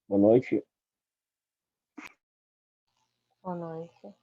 Boa noite. Boa noite.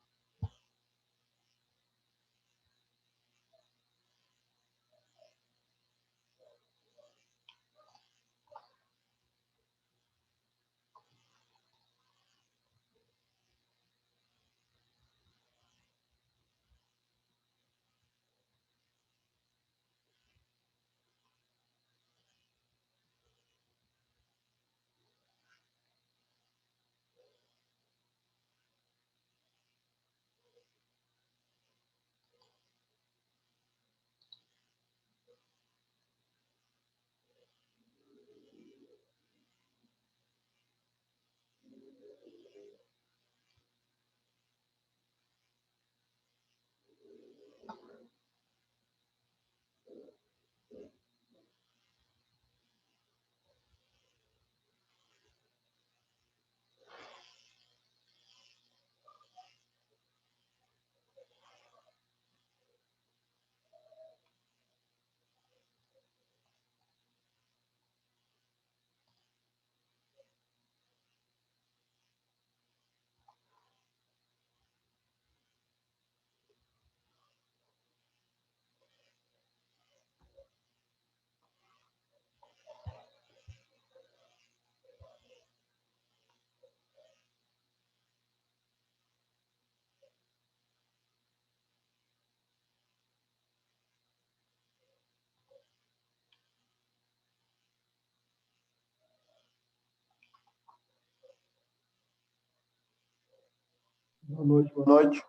Boa noite, boa noite.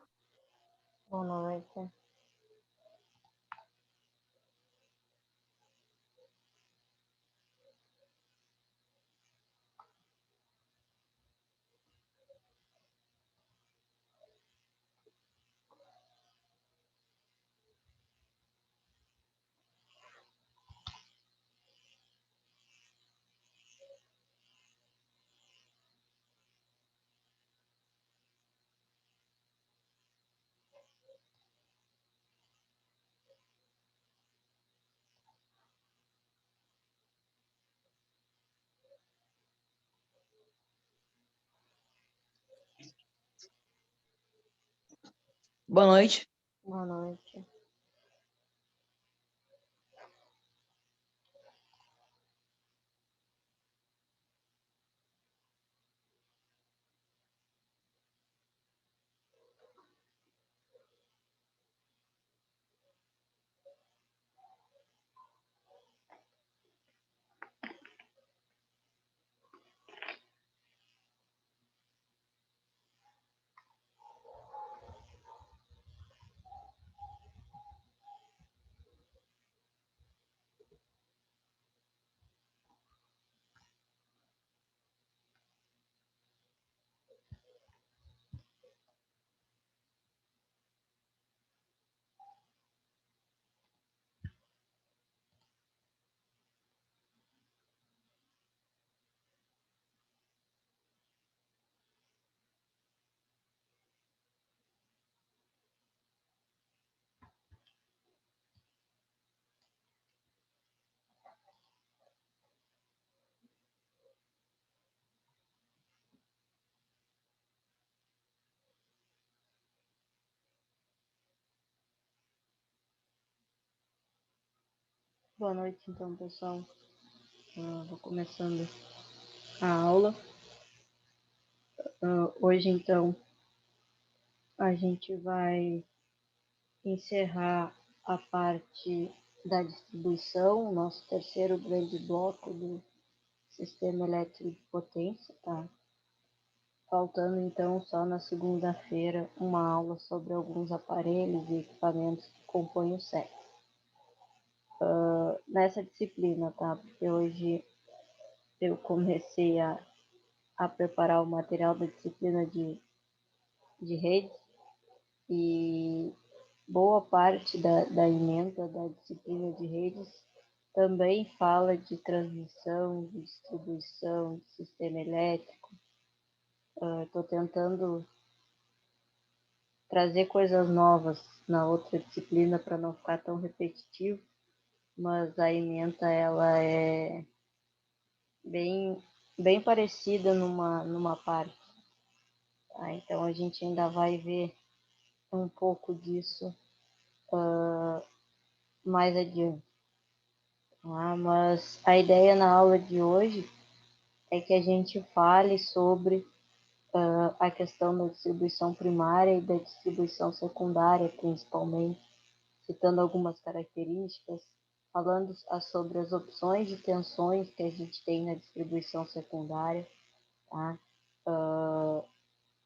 Boa noite. Boa noite. Boa noite. Boa noite, então, pessoal. Vou começando a aula. Hoje, então, a gente vai encerrar a parte da distribuição, o nosso terceiro grande bloco do sistema elétrico de potência, tá? Faltando, então, só na segunda-feira uma aula sobre alguns aparelhos e equipamentos que compõem o SEC. Nessa disciplina, tá? Porque hoje eu comecei a preparar o material da disciplina de rede e boa parte da ementa da disciplina de redes também fala de transmissão, de distribuição, de sistema elétrico. Estou tentando trazer coisas novas na outra disciplina para não ficar tão repetitivo, mas a ementa ela é bem bem parecida numa parte. Tá? Então, a gente ainda vai ver um pouco disso mais adiante. Tá? Mas a ideia na aula de hoje é que a gente fale sobre a questão da distribuição primária e da distribuição secundária, principalmente, citando algumas características, falando sobre as opções de tensões que a gente tem na distribuição secundária, tá?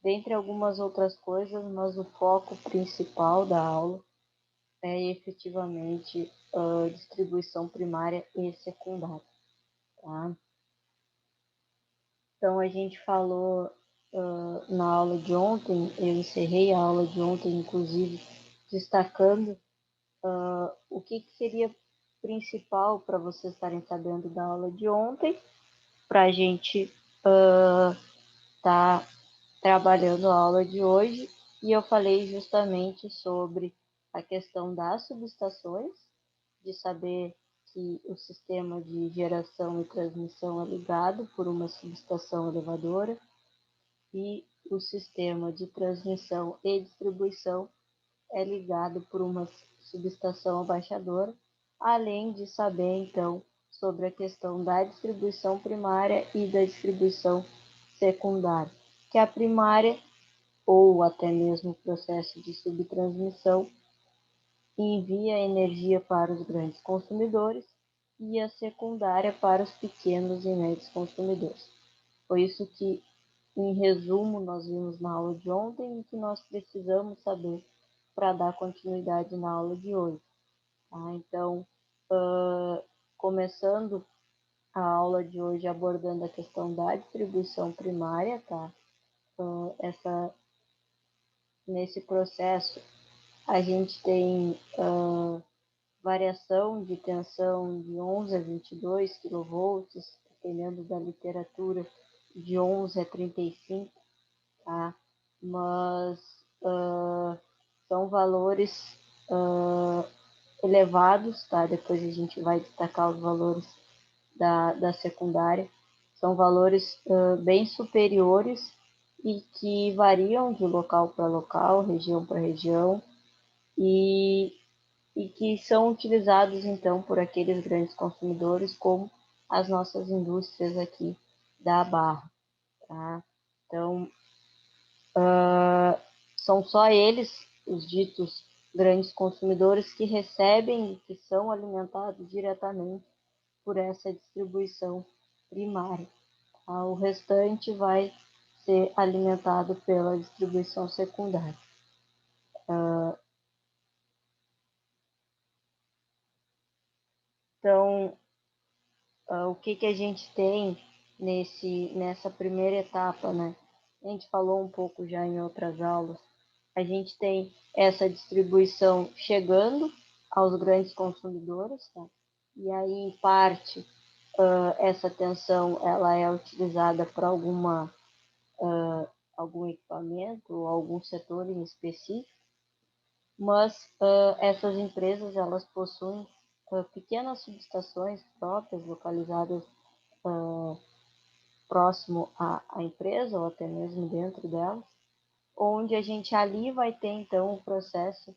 Dentre algumas outras coisas, mas o foco principal da aula é efetivamente a distribuição primária e secundária. Tá? Então, a gente falou na aula de ontem, eu encerrei a aula de ontem, inclusive, destacando o que seria principal para vocês estarem sabendo da aula de ontem, para a gente estar trabalhando a aula de hoje. E eu falei justamente sobre a questão das subestações, de saber que o sistema de geração e transmissão é ligado por uma subestação elevadora e o sistema de transmissão e distribuição é ligado por uma subestação abaixadora, além de saber, então, sobre a questão da distribuição primária e da distribuição secundária, que a primária, ou até mesmo o processo de subtransmissão, envia energia para os grandes consumidores e a secundária para os pequenos e médios consumidores. Foi isso que, em resumo, nós vimos na aula de ontem e que nós precisamos saber para dar continuidade na aula de hoje. Tá? Então, começando a aula de hoje abordando a questão da distribuição primária, tá? Nesse processo, a gente tem variação de tensão de 11 a 22 kV, dependendo da literatura, de 11 a 35, tá? Mas são valores elevados, tá? Depois a gente vai destacar os valores da secundária. São valores bem superiores e que variam de local para local, região para região, e que são utilizados então por aqueles grandes consumidores como as nossas indústrias aqui da Barra. Tá? Então, são só eles, os ditos grandes consumidores, que recebem e que são alimentados diretamente por essa distribuição primária. Tá? O restante vai ser alimentado pela distribuição secundária. Então, o que a gente tem nessa primeira etapa, né? A gente falou um pouco já em outras aulas. A gente tem essa distribuição chegando aos grandes consumidores, tá? E aí, em parte, essa tensão ela é utilizada para algum equipamento ou algum setor em específico, mas essas empresas elas possuem pequenas subestações próprias localizadas próximo à empresa ou até mesmo dentro dela, onde a gente ali vai ter então o processo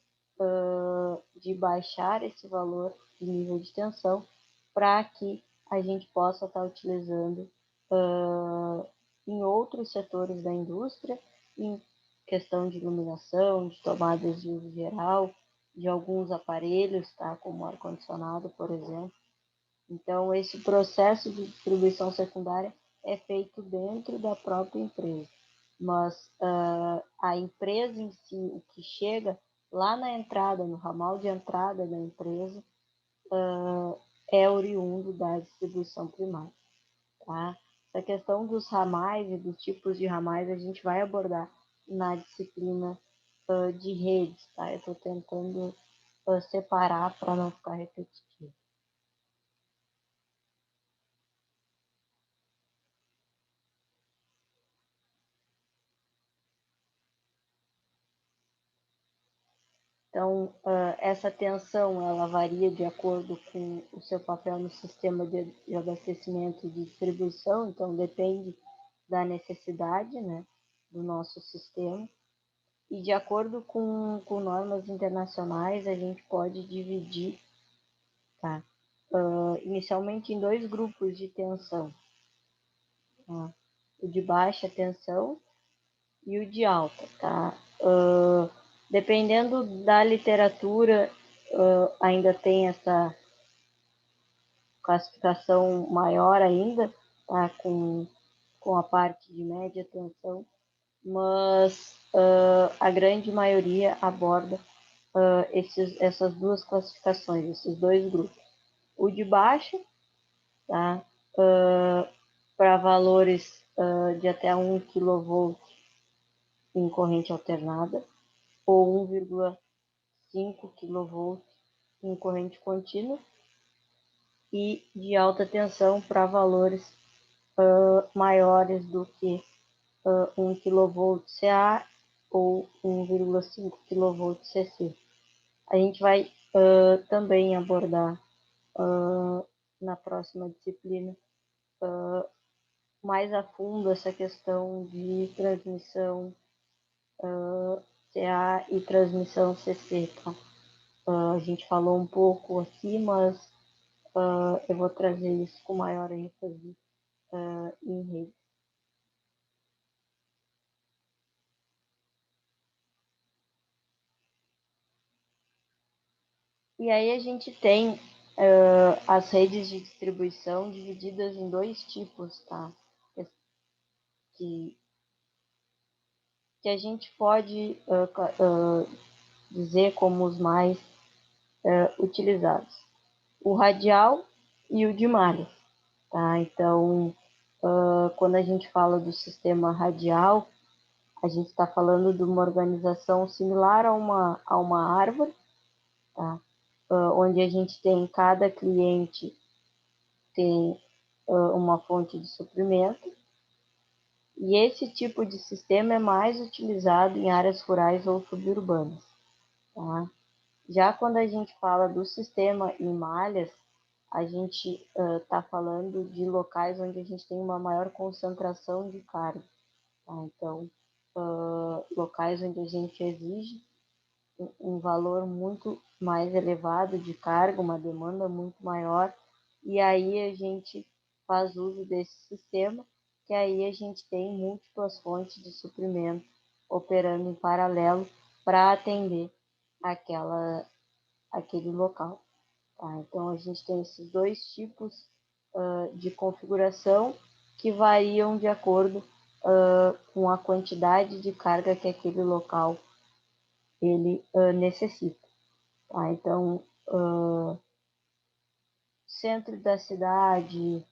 de baixar esse valor de nível de tensão para que a gente possa estar utilizando em outros setores da indústria, em questão de iluminação, de tomadas de uso geral, de alguns aparelhos, tá? Como ar-condicionado, por exemplo. Então, esse processo de distribuição secundária é feito dentro da própria empresa, mas a empresa em si, o que chega lá na entrada, no ramal de entrada da empresa, é oriundo da distribuição primária. Tá? Essa questão dos ramais e dos tipos de ramais a gente vai abordar na disciplina de redes. Tá? Eu estou tentando separar para não ficar repetitivo. Então, essa tensão ela varia de acordo com o seu papel no sistema de abastecimento e de distribuição, então depende da necessidade, né, do nosso sistema. E de acordo com normas internacionais, a gente pode dividir, tá, inicialmente em dois grupos de tensão, tá? O de baixa tensão e o de alta, tá? Dependendo da literatura, ainda tem essa classificação maior ainda, tá? Com a parte de média tensão, mas a grande maioria aborda essas duas classificações, esses dois grupos. O de baixa, tá? Para valores de até 1 kV em corrente alternada, ou 1,5 kV em corrente contínua, e de alta tensão para valores maiores do que 1 kV CA ou 1,5 kV CC. A gente vai também abordar na próxima disciplina mais a fundo essa questão de transmissão CA e transmissão CC, tá? A gente falou um pouco aqui, mas eu vou trazer isso com maior ênfase em rede. E aí a gente tem as redes de distribuição divididas em dois tipos, tá? Que a gente pode dizer como os mais utilizados. O radial e o de malha, tá? Então, quando a gente fala do sistema radial, a gente está falando de uma organização similar a uma árvore, tá? Onde a gente tem cada cliente tem uma fonte de suprimento, e esse tipo de sistema é mais utilizado em áreas rurais ou suburbanas, tá? Já quando a gente fala do sistema em malhas, a gente está falando de locais onde a gente tem uma maior concentração de carga, tá? Então, locais onde a gente exige um valor muito mais elevado de carga, uma demanda muito maior, e aí a gente faz uso desse sistema, que aí a gente tem múltiplas fontes de suprimento operando em paralelo para atender aquele local. Tá? Então a gente tem esses dois tipos de configuração que variam de acordo com a quantidade de carga que aquele local ele necessita. Tá? Então, centro da cidade,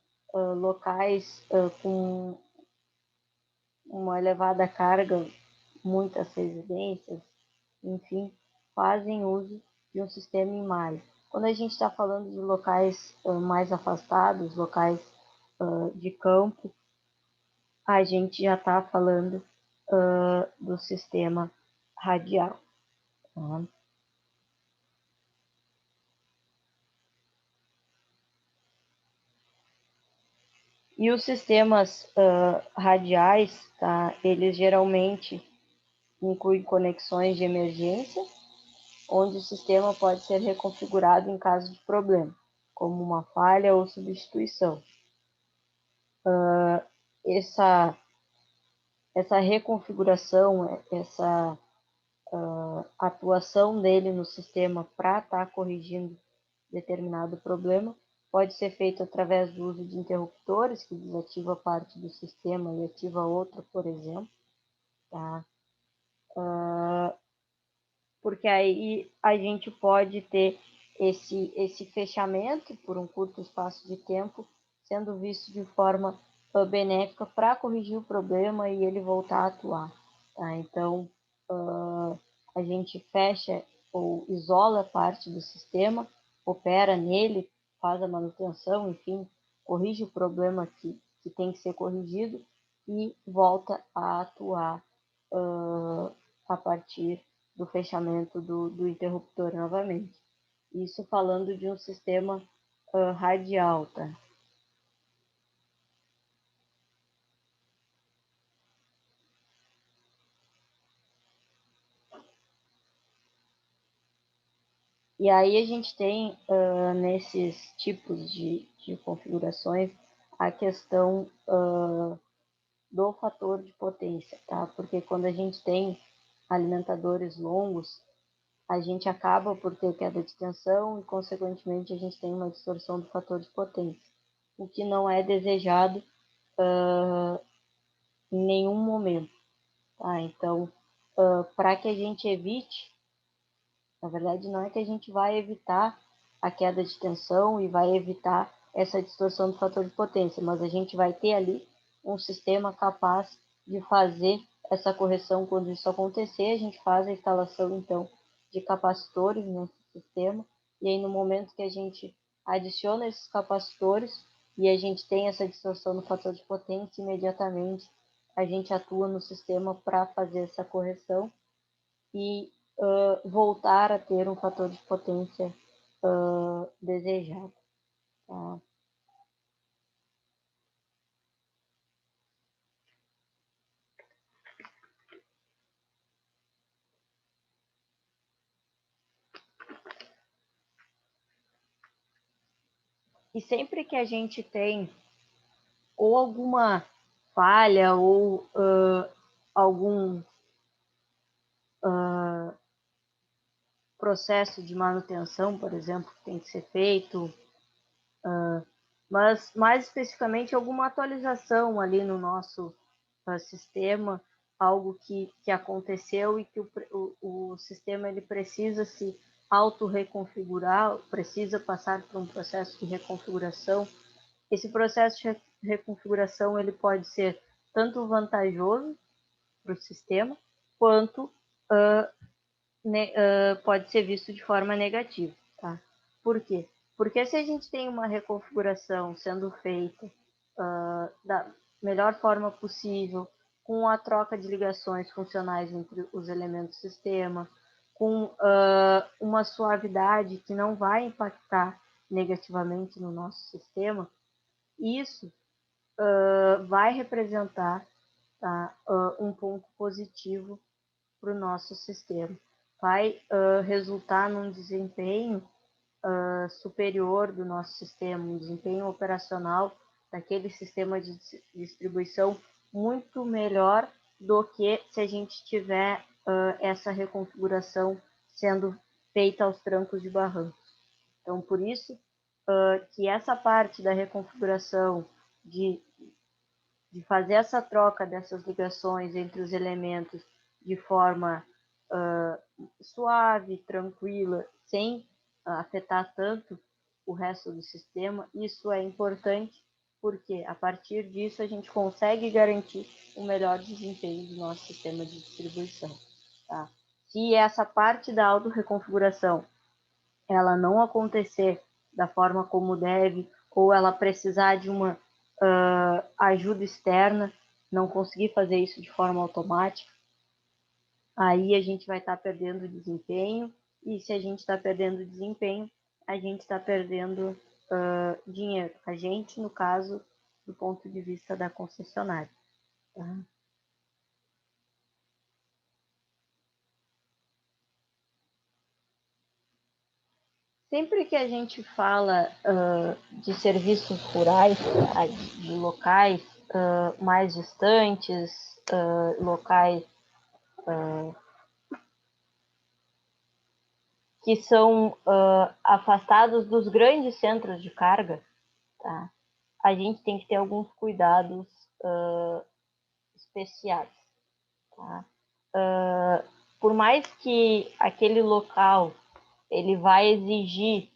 locais com uma elevada carga, muitas residências, enfim, fazem uso de um sistema em malha. Quando a gente está falando de locais mais afastados, locais de campo, a gente já está falando do sistema radial. Tá? E os sistemas radiais, tá? Eles geralmente incluem conexões de emergência, onde o sistema pode ser reconfigurado em caso de problema, como uma falha ou substituição. Essa reconfiguração, essa atuação dele no sistema para estar corrigindo determinado problema, pode ser feito através do uso de interruptores, que desativa parte do sistema e ativa outra, por exemplo. Tá? Porque aí a gente pode ter esse fechamento por um curto espaço de tempo, sendo visto de forma benéfica para corrigir o problema e ele voltar a atuar. Tá? Então, a gente fecha ou isola parte do sistema, opera nele, faz a manutenção, enfim, corrige o problema que tem que ser corrigido e volta a atuar a partir do fechamento do interruptor novamente. Isso falando de um sistema radial, tá? E aí a gente tem, nesses tipos de configurações, a questão do fator de potência, tá? Porque quando a gente tem alimentadores longos, a gente acaba por ter queda de tensão e, consequentemente, a gente tem uma distorção do fator de potência, o que não é desejado em nenhum momento, tá? Então, para que a gente evite, na verdade, não é que a gente vai evitar a queda de tensão e vai evitar essa distorção do fator de potência, mas a gente vai ter ali um sistema capaz de fazer essa correção quando isso acontecer. A gente faz a instalação, então, de capacitores nesse sistema, e aí no momento que a gente adiciona esses capacitores e a gente tem essa distorção no fator de potência, imediatamente a gente atua no sistema para fazer essa correção e voltar a ter um fator de potência desejado. Tá? E sempre que a gente tem ou alguma falha ou algum processo de manutenção, por exemplo, que tem que ser feito, mas mais especificamente alguma atualização ali no nosso sistema, algo que aconteceu e que o sistema ele precisa se auto-reconfigurar, precisa passar por um processo de reconfiguração. Esse processo de reconfiguração ele pode ser tanto vantajoso para o sistema, quanto pode ser visto de forma negativa. Tá? Por quê? Porque se a gente tem uma reconfiguração sendo feita da melhor forma possível, com a troca de ligações funcionais entre os elementos do sistema, com uma suavidade que não vai impactar negativamente no nosso sistema, isso vai representar, tá, um ponto positivo para o nosso sistema. Vai resultar num desempenho superior do nosso sistema, um desempenho operacional daquele sistema de distribuição muito melhor do que se a gente tiver essa reconfiguração sendo feita aos trancos de barranco. Então, por isso que essa parte da reconfiguração de fazer essa troca dessas ligações entre os elementos de forma suave, tranquila, sem afetar tanto o resto do sistema, isso é importante porque a partir disso a gente consegue garantir o melhor desempenho do nosso sistema de distribuição. Tá? Se essa parte da auto-reconfiguração ela não acontecer da forma como deve, ou ela precisar de uma ajuda externa, não conseguir fazer isso de forma automática, aí a gente vai estar perdendo desempenho, e se a gente está perdendo desempenho, a gente está perdendo dinheiro. A gente, no caso, do ponto de vista da concessionária. Tá? Sempre que a gente fala de serviços rurais, de locais mais distantes, locais que são afastados dos grandes centros de carga, tá? A gente tem que ter alguns cuidados especiais. Tá? Por mais que aquele local ele vai exigir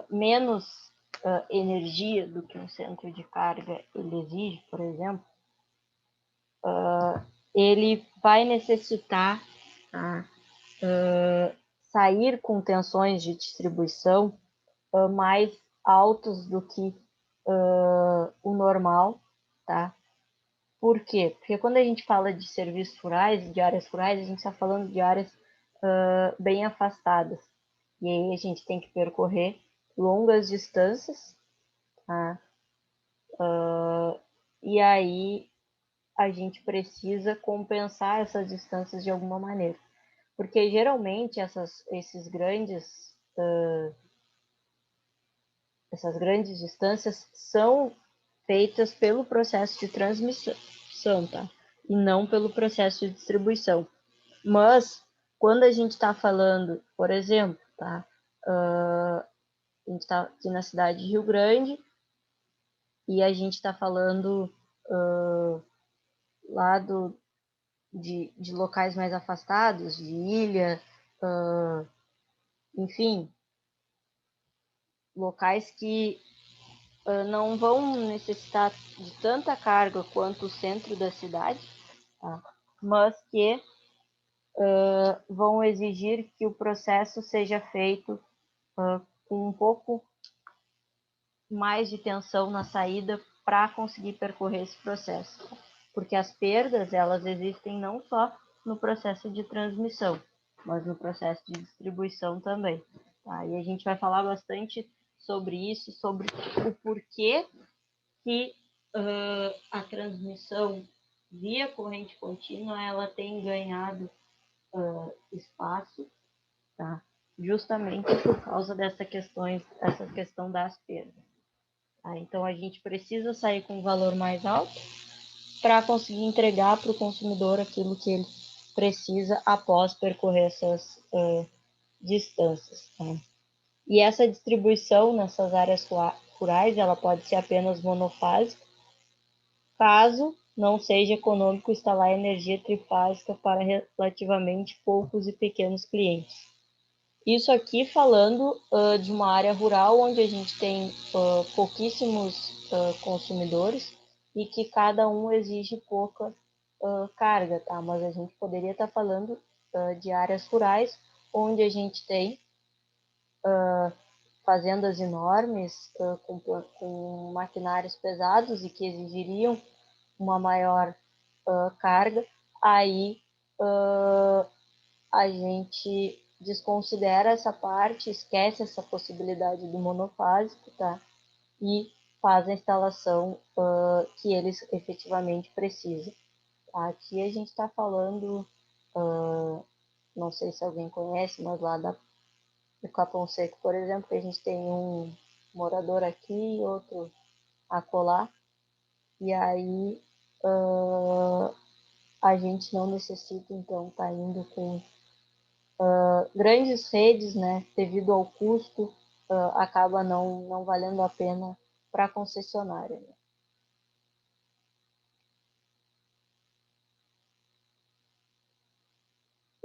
menos energia do que um centro de carga ele exige, por exemplo, ele vai necessitar sair com tensões de distribuição mais altos do que o normal, tá? Por quê? Porque quando a gente fala de serviços rurais, de áreas rurais, a gente está falando de áreas bem afastadas. E aí a gente tem que percorrer longas distâncias, tá? E aí a gente precisa compensar essas distâncias de alguma maneira. Porque geralmente essas grandes distâncias são feitas pelo processo de transmissão, tá? E não pelo processo de distribuição. Mas, quando a gente está falando, por exemplo, tá? A gente está aqui na cidade de Rio Grande e a gente está falando lá de locais mais afastados, de ilha, enfim, locais que não vão necessitar de tanta carga quanto o centro da cidade, tá? Mas que vão exigir que o processo seja feito com um pouco mais de tensão na saída para conseguir percorrer esse processo. Porque as perdas, elas existem não só no processo de transmissão, mas no processo de distribuição também. Tá? E a gente vai falar bastante sobre isso, sobre o porquê que a transmissão via corrente contínua ela tem ganhado espaço, tá? Justamente por causa dessa questão das perdas. Tá? Então a gente precisa sair com um valor mais alto para conseguir entregar para o consumidor aquilo que ele precisa após percorrer essas distâncias. Tá? E essa distribuição nessas áreas rurais ela pode ser apenas monofásica, caso não seja econômico instalar energia trifásica para relativamente poucos e pequenos clientes. Isso aqui falando de uma área rural onde a gente tem pouquíssimos consumidores e que cada um exige pouca carga, tá? Mas a gente poderia estar falando de áreas rurais onde a gente tem fazendas enormes com maquinários pesados e que exigiriam uma maior carga, aí a gente desconsidera essa parte, esquece essa possibilidade do monofásico, tá? E faz a instalação que eles efetivamente precisam. Tá? Aqui a gente está falando, não sei se alguém conhece, mas lá do Capão Seco, por exemplo, que a gente tem um morador aqui e outro acolá, e aí a gente não necessita, então, estar indo com grandes redes, né, devido ao custo, acaba não valendo a pena para a concessionária. Né?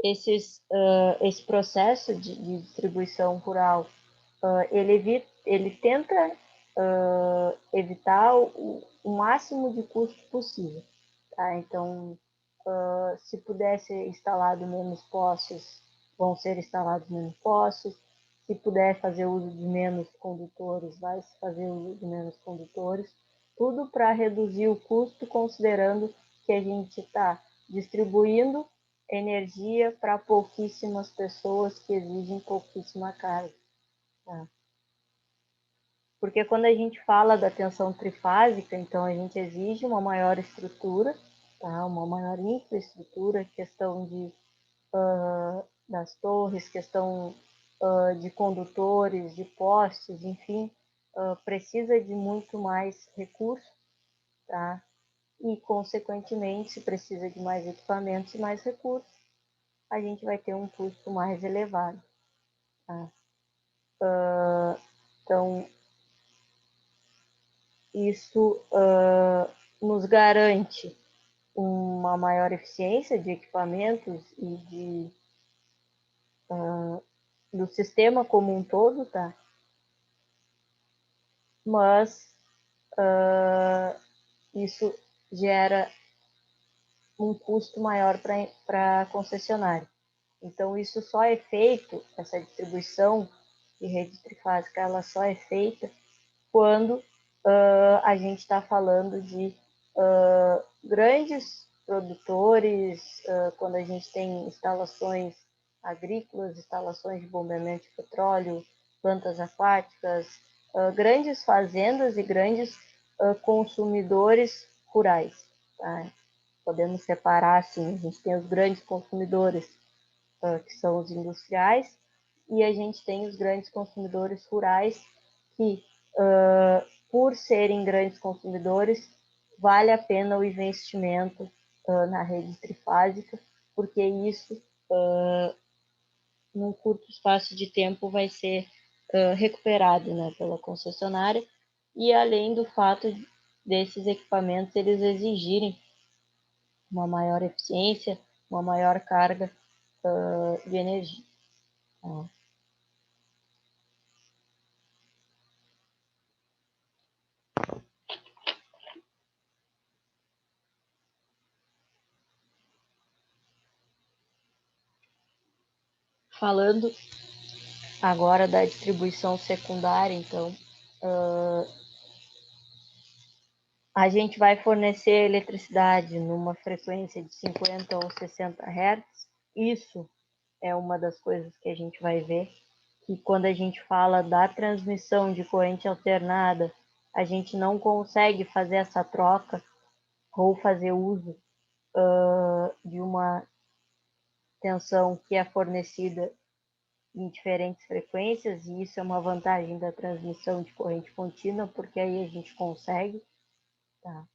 Esse processo de distribuição rural, ele tenta evitar o máximo de custo possível. Tá? Então, se puder ser instalado menos postes, vão ser instalados menos postes. Se puder fazer uso de menos condutores, vai se fazer uso de menos condutores. Tudo para reduzir o custo, considerando que a gente está distribuindo energia para pouquíssimas pessoas que exigem pouquíssima carga. Tá? Porque quando a gente fala da tensão trifásica, então a gente exige uma maior estrutura, tá? Uma maior infraestrutura, questão das torres, questão de condutores, de postes, enfim, precisa de muito mais recursos, tá? E, consequentemente, se precisa de mais equipamentos e mais recursos, a gente vai ter um custo mais elevado. Tá? Então, isso nos garante uma maior eficiência de equipamentos e do sistema como um todo, tá? Mas isso gera um custo maior para a concessionária. Então, isso só é feito, essa distribuição de rede trifásica, ela só é feita quando a gente está falando de grandes produtores, quando a gente tem instalações agrícolas, instalações de bombeamento de petróleo, plantas aquáticas, grandes fazendas e grandes consumidores rurais. Tá? Podemos separar assim, a gente tem os grandes consumidores, que são os industriais, e a gente tem os grandes consumidores rurais, que, por serem grandes consumidores, vale a pena o investimento na rede trifásica, porque isso, num curto espaço de tempo, vai ser recuperado, né, pela concessionária, e além do fato desses equipamentos eles exigirem uma maior eficiência, uma maior carga de energia. Tá? Falando agora da distribuição secundária, então, a gente vai fornecer eletricidade numa frequência de 50 ou 60 Hz. Isso é uma das coisas que a gente vai ver, que quando a gente fala da transmissão de corrente alternada, a gente não consegue fazer essa troca ou fazer uso de uma tensão que é fornecida em diferentes frequências, e isso é uma vantagem da transmissão de corrente contínua, porque aí a gente consegue. Tá?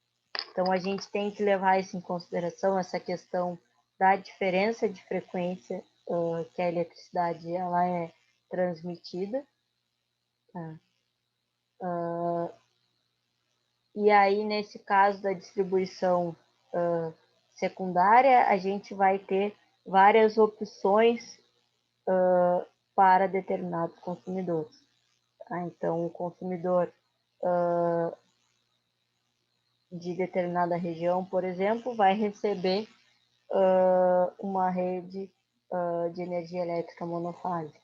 Então, a gente tem que levar isso em consideração, essa questão da diferença de frequência que a eletricidade ela é transmitida. Tá? E aí, nesse caso da distribuição secundária, a gente vai ter várias opções para determinados consumidores. Tá? Então, o consumidor de determinada região, por exemplo, vai receber uma rede de energia elétrica monofásica,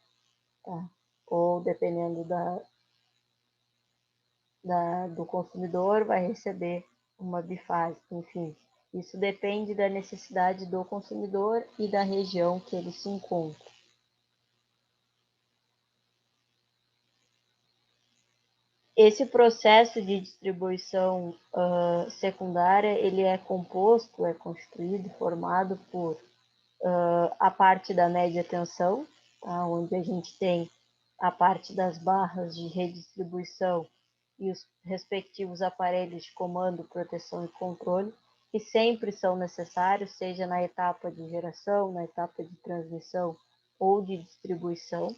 tá? Ou dependendo do consumidor, vai receber uma bifásica, enfim. Isso depende da necessidade do consumidor e da região que ele se encontra. Esse processo de distribuição secundária, ele é composto, é constituído, formado por a parte da média tensão, tá? Onde a gente tem a parte das barras de redistribuição e os respectivos aparelhos de comando, proteção e controle, que sempre são necessários, seja na etapa de geração, na etapa de transmissão ou de distribuição.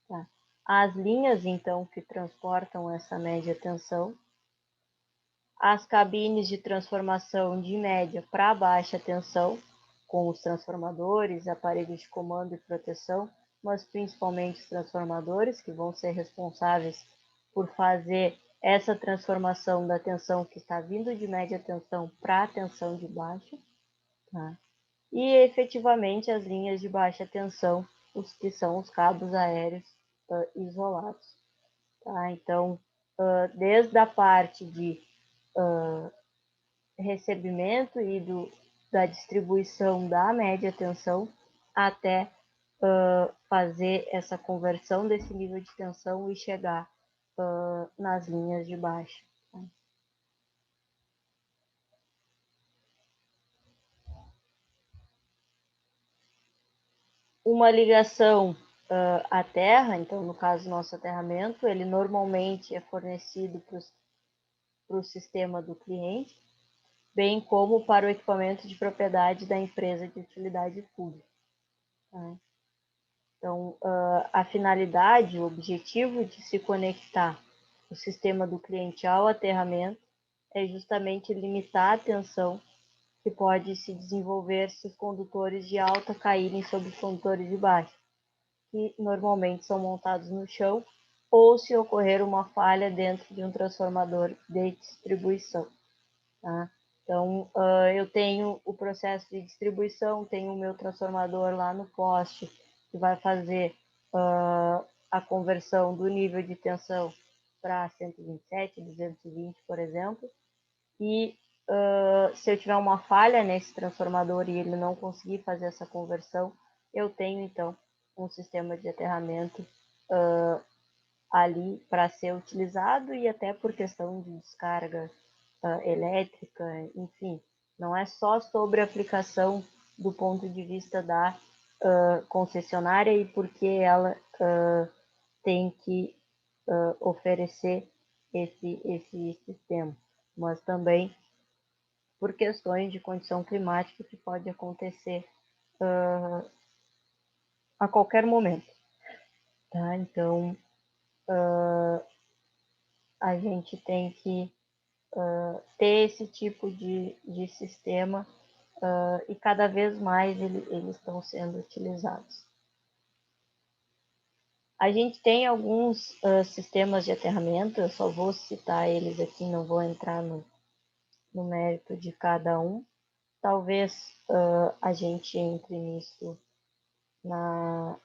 Tá? As linhas, então, que transportam essa média tensão, as cabines de transformação de média para baixa tensão, com os transformadores, aparelhos de comando e proteção, mas principalmente os transformadores, que vão ser responsáveis por fazer essa transformação da tensão que está vindo de média tensão para a tensão de baixa. Tá? E efetivamente as linhas de baixa tensão, os que são os cabos aéreos isolados. Tá? Então, desde a parte de recebimento e da distribuição da média tensão até fazer essa conversão desse nível de tensão e chegar nas linhas de baixa. Tá? Uma ligação à terra, então no caso nosso aterramento, ele normalmente é fornecido para o sistema do cliente, bem como para o equipamento de propriedade da empresa de utilidade pública. Tá? Então, a finalidade, o objetivo de se conectar o sistema do cliente ao aterramento é justamente limitar a tensão que pode se desenvolver se os condutores de alta caírem sobre os condutores de baixa, que normalmente são montados no chão, ou se ocorrer uma falha dentro de um transformador de distribuição. Tá? Então, eu tenho o processo de distribuição, tenho o meu transformador lá no poste, que vai fazer a conversão do nível de tensão para 127, 220, por exemplo, e se eu tiver uma falha nesse transformador e ele não conseguir fazer essa conversão, eu tenho, então, um sistema de aterramento ali para ser utilizado e até por questão de descarga elétrica, enfim, não é só sobre a aplicação do ponto de vista da concessionária e porque ela tem que oferecer esse sistema, mas também por questões de condição climática que pode acontecer a qualquer momento, tá? Então, a gente tem que ter esse tipo de sistema e cada vez mais eles estão sendo utilizados. A gente tem alguns sistemas de aterramento, eu só vou citar eles aqui, não vou entrar no mérito de cada um. Talvez a gente entre nisso na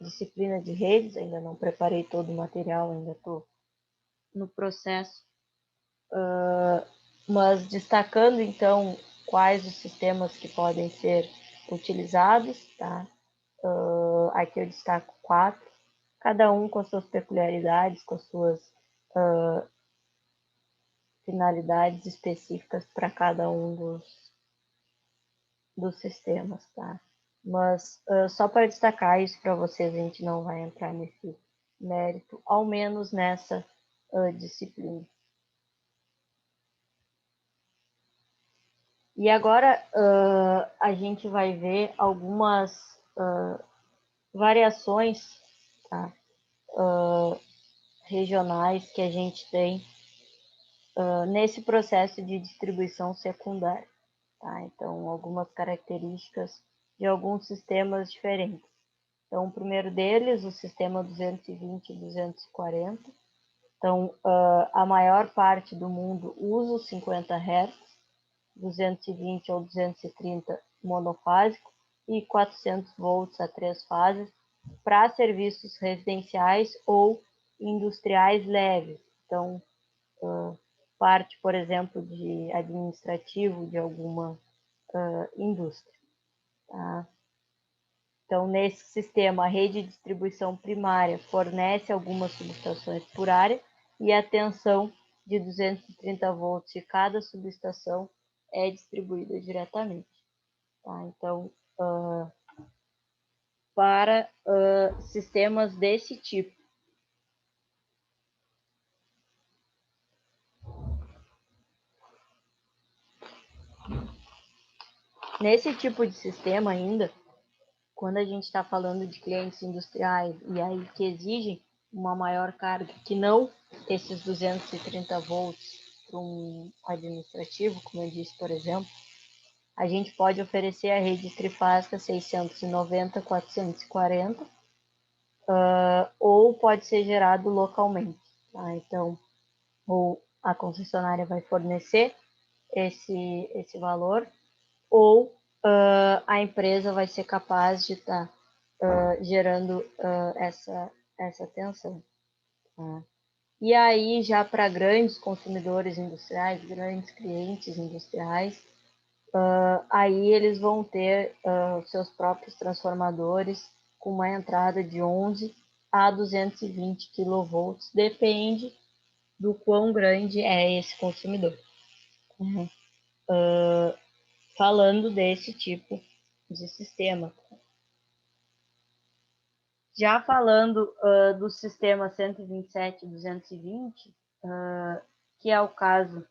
disciplina de redes, ainda não preparei todo o material, ainda estou no processo. Mas destacando então quais os sistemas que podem ser utilizados, tá? Aqui eu destaco 4, cada um com as suas peculiaridades, com as suas finalidades específicas para cada um dos sistemas, tá? Mas só para destacar isso para vocês, a gente não vai entrar nesse mérito, ao menos nessa disciplina. E agora a gente vai ver algumas variações, tá? Regionais que a gente tem nesse processo de distribuição secundária. Tá? Então, algumas características de alguns sistemas diferentes. Então, o primeiro deles, o sistema 220 e 240. Então, a maior parte do mundo usa os 50 Hz, 220 ou 230 monofásico e 400 volts a 3 fases para serviços residenciais ou industriais leves. Então, parte, por exemplo, de administrativo de alguma indústria. Tá? Então, nesse sistema, a rede de distribuição primária fornece algumas subestações por área e a tensão de 230 volts de cada subestação é distribuída diretamente. Tá? Então, para sistemas desse tipo, nesse tipo de sistema ainda, quando a gente está falando de clientes industriais e aí que exigem uma maior carga, que não esses 230 volts para um administrativo, como eu disse, por exemplo, a gente pode oferecer a rede trifásica 690, 440, ou pode ser gerado localmente. Tá? Então, ou a concessionária vai fornecer esse valor, ou a empresa vai ser capaz de estar gerando essa tensão. Tá? E aí, já para grandes consumidores industriais, grandes clientes industriais, aí eles vão ter seus próprios transformadores com uma entrada de 11 a 220 kV, depende do quão grande é esse consumidor. Uhum. Falando desse tipo de sistema. Já falando do sistema 127 e 220, que é o caso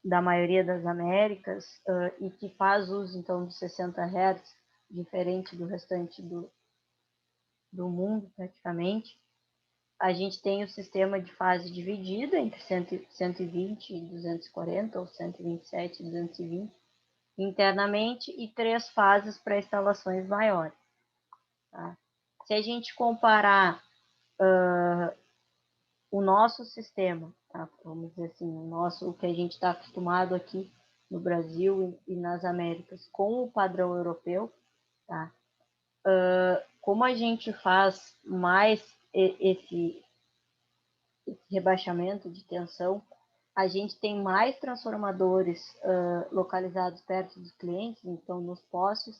da maioria das Américas e que faz uso então dos 60 Hz, diferente do restante do mundo praticamente, a gente tem o sistema de fase dividida entre 120 e 240 ou 127 e 220 internamente e 3 fases para instalações maiores. Tá? Se a gente comparar o nosso sistema, tá? Vamos dizer assim, o que a gente está acostumado aqui no Brasil e nas Américas com o padrão europeu, tá? Como a gente faz mais esse rebaixamento de tensão, a gente tem mais transformadores localizados perto dos clientes, então nos postos,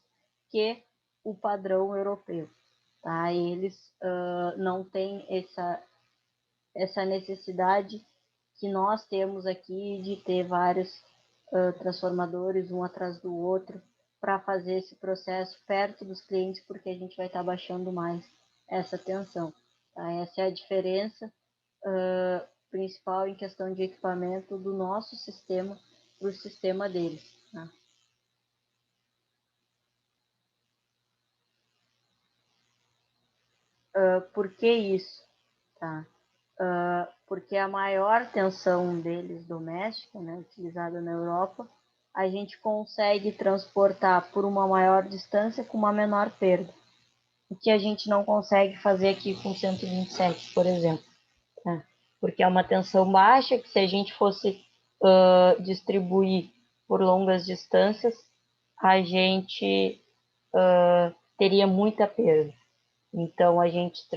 que o padrão europeu. Tá? Eles não têm essa necessidade que nós temos aqui de ter vários transformadores um atrás do outro para fazer esse processo perto dos clientes, porque a gente vai estar baixando mais essa tensão. Tá? Essa é a diferença principal em questão de equipamento do nosso sistema para o sistema deles. Tá? Por que isso? Tá? Porque a maior tensão deles doméstica, né, utilizada na Europa, a gente consegue transportar por uma maior distância com uma menor perda, o que a gente não consegue fazer aqui com 127, por exemplo. Né? Porque é uma tensão baixa que se a gente fosse distribuir por longas distâncias, a gente teria muita perda. Então, a gente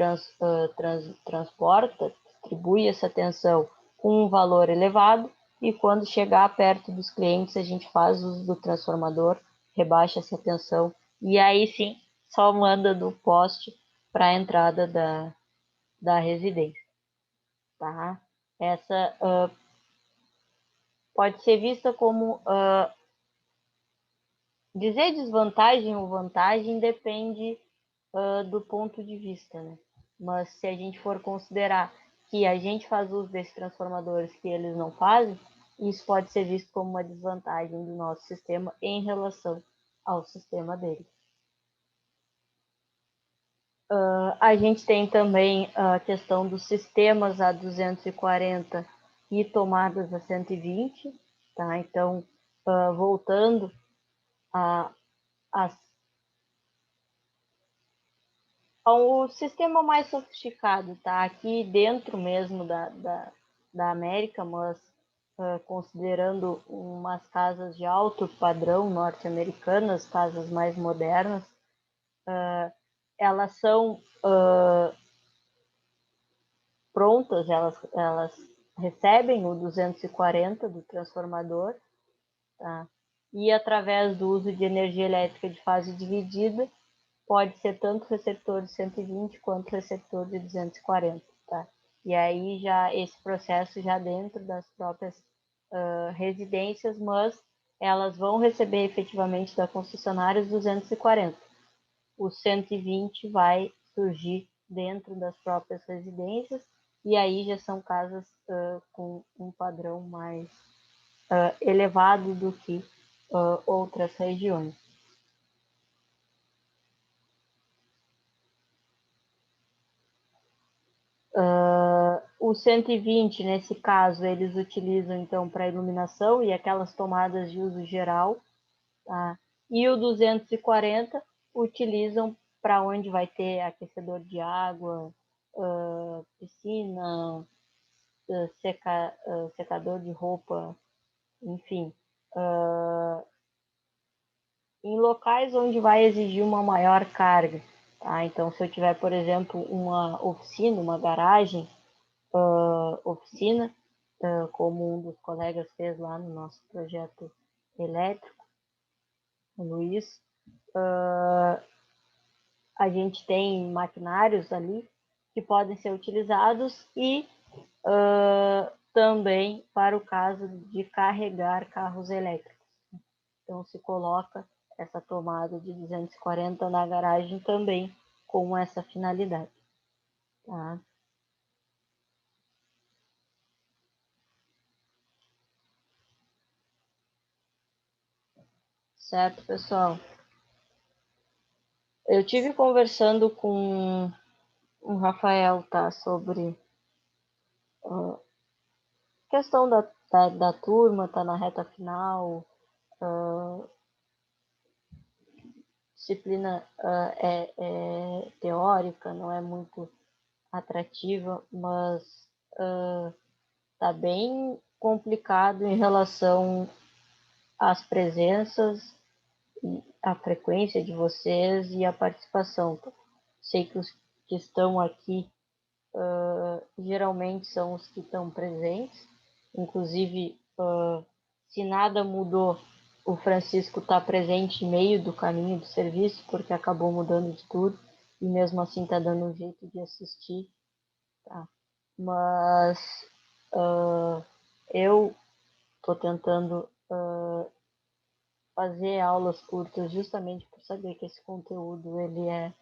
transporta, distribui essa tensão com um valor elevado e quando chegar perto dos clientes, a gente faz uso do transformador, rebaixa essa tensão e aí sim, só manda do poste para a entrada da residência. Tá? Essa pode ser vista como dizer desvantagem ou vantagem depende do ponto de vista, né? Mas se a gente for considerar que a gente faz uso desses transformadores que eles não fazem, isso pode ser visto como uma desvantagem do nosso sistema em relação ao sistema deles. A gente tem também a questão dos sistemas a 240 e tomadas a 120, tá? Então, voltando ao sistema mais sofisticado, tá? Aqui dentro mesmo da América, mas considerando umas casas de alto padrão norte-americanas, casas mais modernas, elas são prontas, elas recebem o 240 do transformador, tá? E através do uso de energia elétrica de fase dividida, pode ser tanto receptor de 120 quanto receptor de 240, tá? E aí já esse processo já dentro das próprias residências, mas elas vão receber efetivamente da concessionária os 240. O 120 vai surgir dentro das próprias residências e aí já são casas com um padrão mais elevado do que outras regiões. O 120, nesse caso, eles utilizam então para iluminação e aquelas tomadas de uso geral, tá? E o 240 utilizam para onde vai ter aquecedor de água, piscina, secador de roupa, enfim, em locais onde vai exigir uma maior carga. Tá? Então, se eu tiver, por exemplo, uma oficina, uma garagem, oficina, como um dos colegas fez lá no nosso projeto elétrico, o Luiz, a gente tem maquinários ali que podem ser utilizados e também para o caso de carregar carros elétricos. Então, se coloca essa tomada de 240 na garagem também com essa finalidade. Tá? Certo, pessoal? Eu tive conversando com o Rafael, tá, sobre questão da turma, tá na reta final, disciplina é teórica, não é muito atrativa, mas tá bem complicado em relação às presenças, a frequência de vocês e a participação. Sei que os que estão aqui geralmente são os que estão presentes, Inclusive, se nada mudou, o Francisco está presente em meio do caminho do serviço, porque acabou mudando de tudo, e mesmo assim está dando um jeito de assistir. Tá? Mas eu estou tentando fazer aulas curtas justamente por saber que esse conteúdo ele é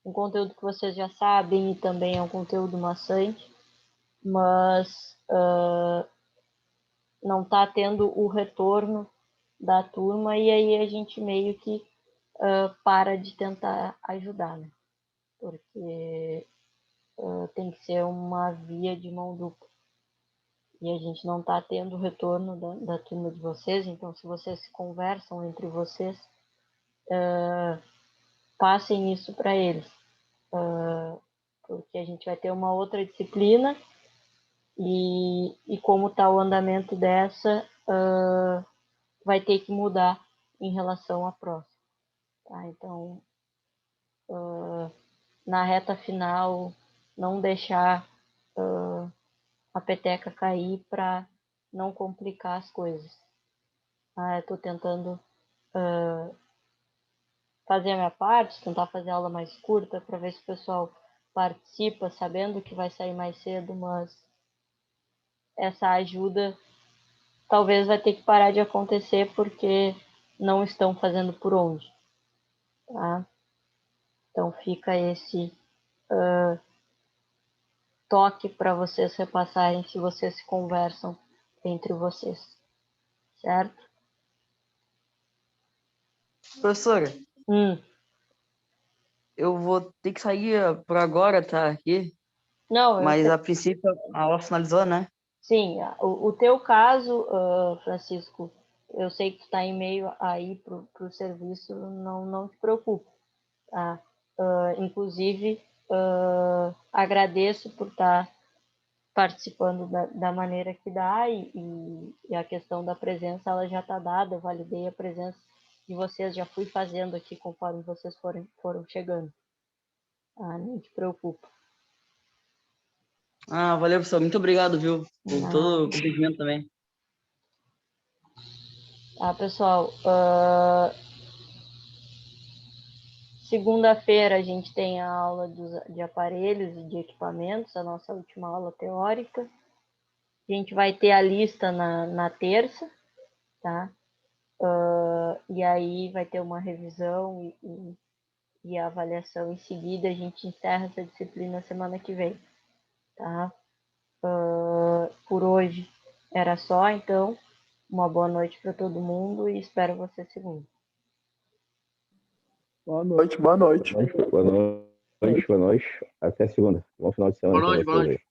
um conteúdo que vocês já sabem e também é um conteúdo maçante, mas não está tendo o retorno da turma e aí a gente meio que para de tentar ajudar, né? Porque tem que ser uma via de mão dupla. E a gente não está tendo o retorno da turma de vocês, então se vocês se conversam entre vocês, passem isso para eles. Porque a gente vai ter uma outra disciplina e como está o andamento dessa, vai ter que mudar em relação à próxima. Tá? Então, na reta final, não deixar a peteca cair para não complicar as coisas. Eu estou tentando fazer a minha parte, tentar fazer a aula mais curta para ver se o pessoal participa, sabendo que vai sair mais cedo, mas essa ajuda talvez vai ter que parar de acontecer porque não estão fazendo por onde. Tá? Então fica esse toque para vocês repassarem se vocês se conversam entre vocês, certo? Professora, eu vou ter que sair por agora, tá? Aqui. Não, eu Mas sei. a princípio a aula finalizou, né? Sim, o teu caso, Francisco, eu sei que tu está em meio aí para o serviço, não te preocupe, tá? Inclusive, agradeço por estar participando da maneira que dá e a questão da presença, ela já está dada, eu validei a presença de vocês, já fui fazendo aqui conforme vocês foram chegando. Não te preocupe. Valeu, professor. Muito obrigado, viu? Por Ah, todo o conhecimento também. pessoal, segunda-feira a gente tem a aula de aparelhos e de equipamentos, a nossa última aula teórica. A gente vai ter a lista na terça, tá? E aí vai ter uma revisão e a avaliação em seguida. A gente encerra essa disciplina semana que vem, tá? Por hoje era só, então. Uma boa noite para todo mundo e espero você segunda. Boa noite, boa noite. Boa noite, boa noite. Até segunda. Bom final de semana para vocês aí.